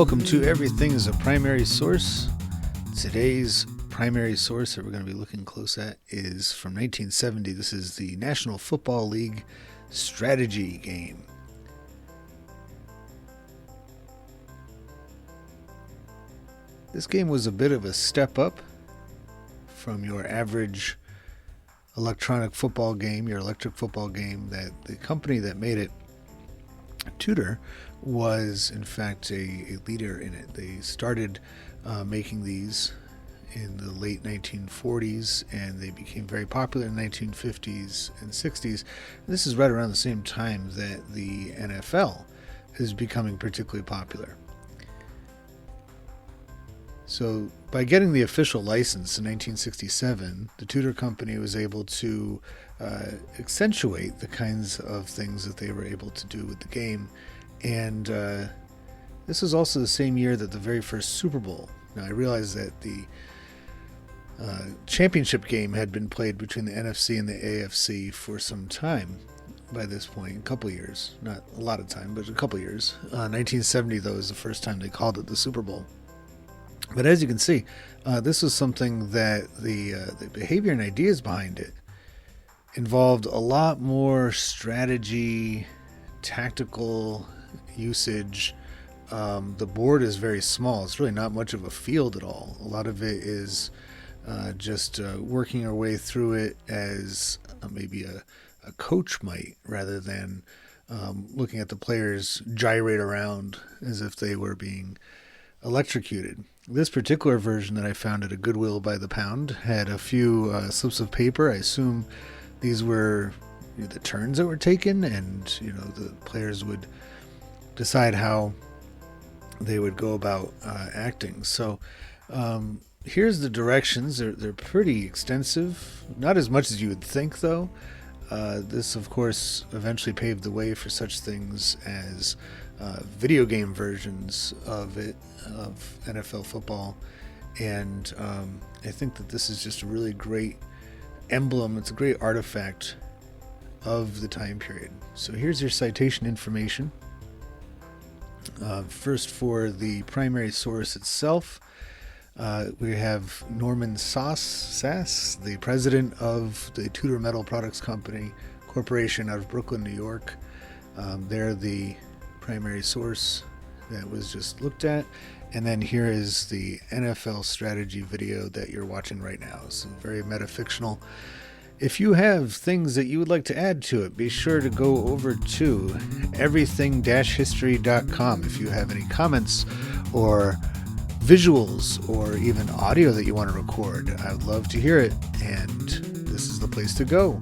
Welcome to Everything is a Primary Source. Today's primary source that we're going to be looking close at is from 1970. This is the National Football League strategy game. This game was a bit of a step up from your average electronic football game, your electric football game. That the company that made it, Tudor, was in fact a leader in it. They started making these in the late 1940s, and they became very popular in the 1950s and 60s. This is right around the same time that the NFL is becoming particularly popular. So by getting the official license in 1967, the Tudor company was able to accentuate the kinds of things that they were able to do with the game. And this was also the same year that the very first Super Bowl. Now, I realize that the championship game had been played between the NFC and the AFC for some time by this point, a couple years. Not a lot of time, but a couple years. 1970, though, is the first time they called it the Super Bowl. But as you can see, this was something that the behavior and ideas behind it involved a lot more strategy, tactical usage. The board is very small. It's really not much of a field at all. A lot of it is just working our way through it as maybe a coach might, rather than looking at the players gyrate around as if they were being electrocuted. This particular version that I found at a Goodwill by the pound had a few slips of paper. I assume these were the turns that were taken, and the players would decide how they would go about acting. So here's the directions. They're pretty extensive, not as much as you would think, though. This, of course, eventually paved the way for such things as video game versions of NFL football, and I think that this is just a really great emblem. It's a great artifact of the time period. So here's your citation information. First, for the primary source itself, we have Norman Sass, the president of the Tudor Metal Products Company Corporation out of Brooklyn, New York. They're the primary source that was just looked at. And then here is the NFL strategy video that you're watching right now. It's very metafictional. If you have things that you would like to add to it, be sure to go over to everything-history.com. If you have any comments or visuals or even audio that you want to record, I would love to hear it, and this is the place to go.